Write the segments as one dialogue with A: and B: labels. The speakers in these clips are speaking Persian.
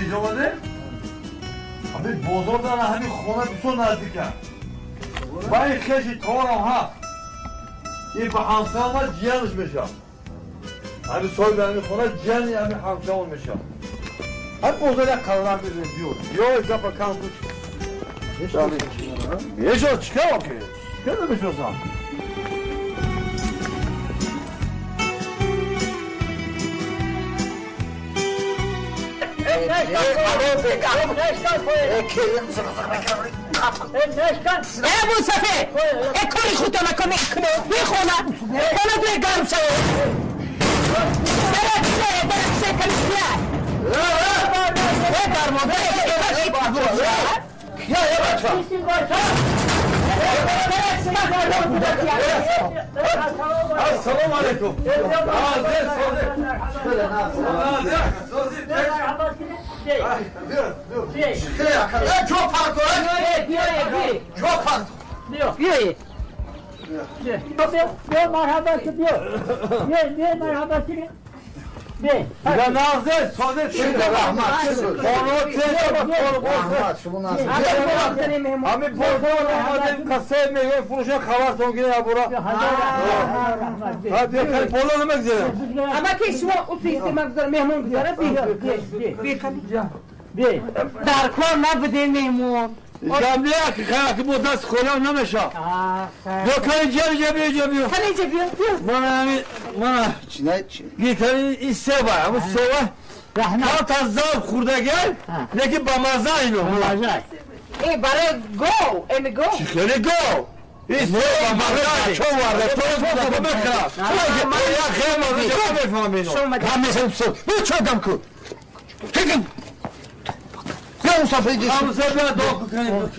A: اینجا آمده؟ همین بازار دارن همین خونه بسیار نزدیکه و این خیشی تارم هست این به همسه آمد جیانش میشه همین صاحب همین خونه جیانی همین همسه آمد میشه هر بازار یک قرارم بزنیم بیور یا ایجا با کم بود یه جا چکه که؟ چکه نمیشناسم
B: ابو صفه کاری خودتو نکنه میخونه کنه توی گرم شده درخشه کلیسیه
A: یا یه بچه السلام علیکم جنازه ساده شده همین بازار آمدیم کسه میگه فروش خبرتون گیره برا هد یکن پولو نمگذارم
B: اما که شما اوفیسی مگذار مهمون گذاره بیا در کار نبوده مهمون
A: جمعه که خیلی که بود دست خودم نمیشه دکان جا بیو
B: خیلی جا بیو
A: من گیتاری این سه باید همون سه باید کات از زاب خورده گل لیکن با مزه اینو
B: ای برای گو این گو
A: چی خیلی گو این سه با مزه چون ورده تو رو بخرم یا خیلی مزه جا بفهم اینو همه سه بو چادم کن تکم یا مصافه جسم همون سه باید دو کنیم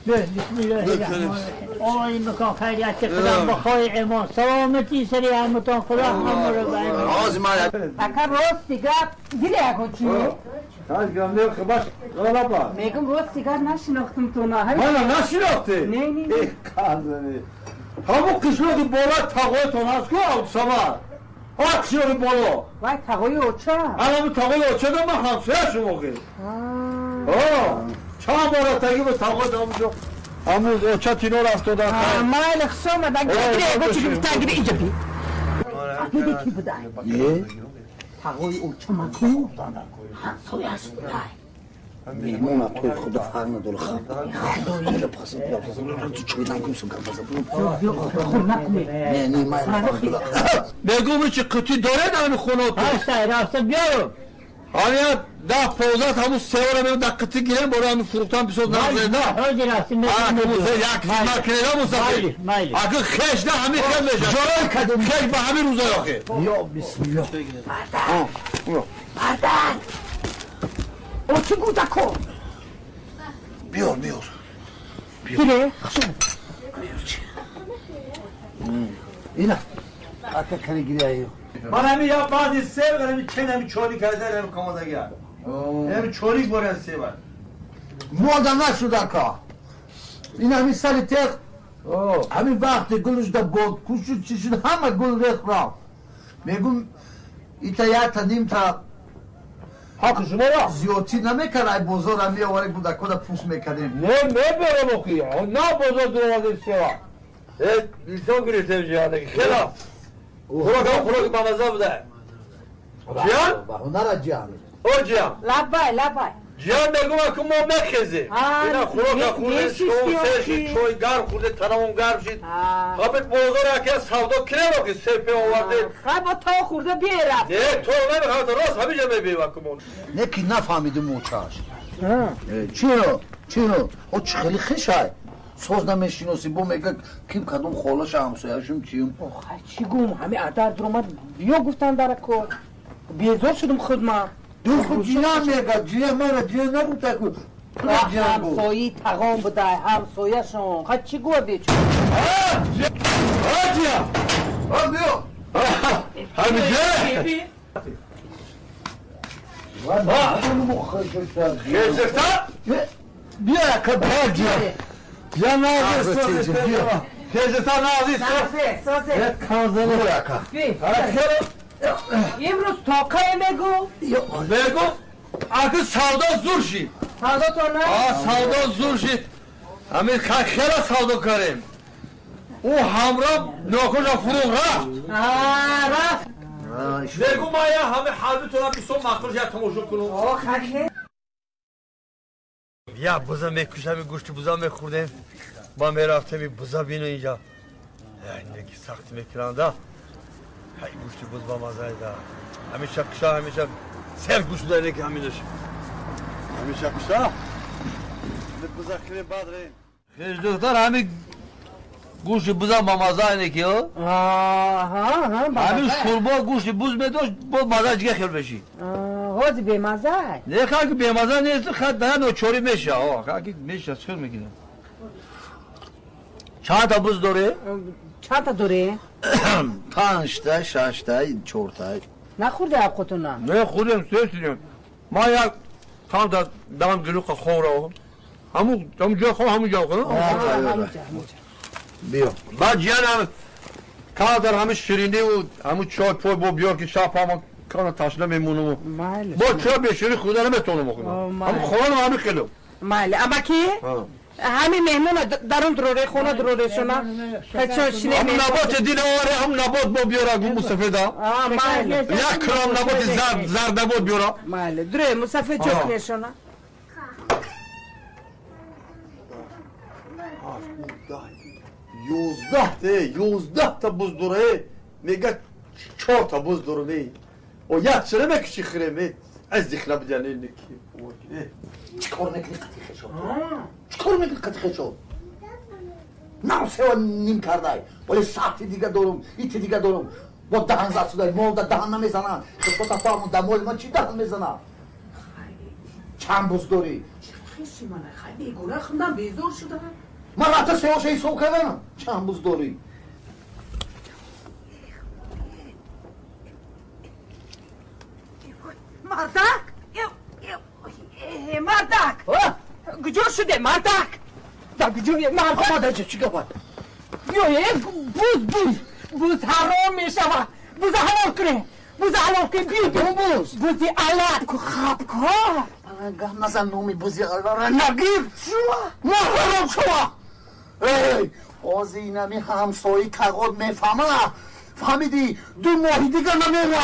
C: بسم الله الرحمن آقای مکان خیریت خدا بخوای ایمان سلامتی سری همتان خدا همه رو باید
B: اکا روز دیگر دیره اکا چی؟
A: تاج گمده خباش غلطا
B: میگم روز دیگر نشناختم تو نه
A: من نشناخته
B: نه
A: ای کازنی همون قشنگ بالا تاقویتون هست که سمر قشنگ بالا
B: وای تاقوی اوچه
A: الان تاقوی اوچه دم همسایه شما که چند بار تاگی به تاقوی دامشو همون اوچه تینو رفته دارم
B: مال خصومه دا گیره گوچی که بتاگیره اینجا بی دیدی کی بودای
A: یه
B: تاقوی اوچه مکو همسایه هست بودای
D: میمون توی خدا فرق نداره خیلی پاسه تو چوی نکنیم سو نه من
A: بگو چه قطعی داره نمی خونه
C: راسته بیارو
A: همین 10-15 همون سواره میون دقیقی گیرم برای همین فروختن بسید نازده
C: حاجی راسته
A: یک مکنه مصافی اگه خش نه همین خیل بشه جای کدوم خش به همین روزای آخه
D: یا بسم الله
B: بردن او چی گوده کن
D: بیار
B: گیره
D: اینا حتی کنی گیری ایو
A: من همین یا بعضی سه برم چند همین چوری کرده همین کامادگی همین چوری برای سه بر
D: مادم نشده که این همین سر تق همین وقت گلش دا بود کشید چی شد همه گل ریخ را میگم ایتا یا تا نیم تا
A: حق شما را
D: زیادی نمیکنه ای بازار هم میآوره کودکو دا پوست میکنیم
A: نه برم اوکی نه بازار دو سه بر بیشتر گریتم جیانه خیلی خوراک با مزه بوده جیان؟
D: هنر جیان
A: او جیان
B: لبای
A: جیان بگو که ما مخیزه اینا خوراک خورده سوسشی چوی گرم خورده تنمون گرم شید خبت بازار یکی از سودا کنه رو که سپی آورده
B: خب تا خورده بیرفت
A: نه تو نمیخواد راست همیشه میبیوه کمون
D: نکی نفهمیده موچاش چرا؟ او چه خیلی خشای سوز نمیشینوسی بو میگه کیم کدوم خولاش همسایه‌شون چیم
B: چی گم همه عدد رو من بیا گفتن در کار بیزار شدم خودم
D: دو خود جیان میگه جیان مرا جیان نبوده که
B: همسایی تقام بوده همسایه شون خواهد چی گوه بیچون
A: جیان
D: بیا
A: همیشه خیزفتا
D: بیا که بیا جیان
A: یا نازی سوزی خیزفتا نازی
B: سازه
D: بیا که
B: امروز تاقه میگو
A: بگو اگه سودا زور شید
B: سودا تو نه؟
A: سودا زور شید همین خیلی سودا کردیم او همراه ناکوش فرو رفت
B: رفت
A: بگو ما یا همه حالتون بیسون مخصوص یا تماشا کنم
B: خاکه
A: یا بزا میکشم گوشت بزا میخوردیم با میرفتم بزا بینو اینجا اینه که سخت میکرانده های گوشت بز با مزه ده همیشه کشا همیشه سر گوشت داره که همینش همیشه کشا بزا خیلی باد ریم خیلی دکتر همین گوشت بزا با مزه اینه که همین شوربا گوشت بز میدوش با مزه دیگه خیلی بشی
B: هاز به مزه
A: نه خاکی به مزه نیست خط دهن چوری میشه خاکی میشه چطور میگیره چند تا بز داره؟
B: چند تا داره؟
D: 5 تا 6 تا 4 تا
B: نخورده حقتون
A: نه خودم سرسیدیم ما یک چند تا دام گلو خوره همون جا خو همون جا خو
D: بیا
A: بعد جانم کادر همه شیرینی و همون چای پای با بیار که شب هم کانا تشنه میمونم با چای بشوری خدا نمیتونم بخورم همون خورم همین خیلی
B: ماله اما کی؟ همین مهمون درون دروره خونه دروره شما
A: همون نبات دیده آره همون نبات با بیاره گم سفیده
B: ماله
A: یک کرام نبات زرد نبات بیاره
B: ماله دروره مسافه چوک نشونه
A: 11 تا بز دوره میگه 4 تا بز دوره می و یک چرا میکشی خیره از دیخلا بدنه نکی
D: چیکار میکنی قطیخه شد چیکار میکنی قطیخه شد نه سه و نیم کرده ولی ساعتی دیگه دارم ایتی دیگه دارم با دهن زد شده مولده دهن نمیزنن تو تا همون دمول ما چی دهن میزنن چند بز داری
B: خیلی منه خیلی گونه خوندم بیزور شده
D: من رفته سه و 6 سو کردم چند بز داری
B: مردک مردک گجور شده مردک دا گجور مردک
D: مادر چه چیکار باید
B: بوز حرام میشه بوز حلال کنه بوز حلال کنه بیو بوزی علت که خواب کار
D: گم نزن نومی بوزی را نگیر ما حرام شما ای آزی اینمی همسایی کقاد میفهمه فهمیدی 2 ماهی دیگه نمیره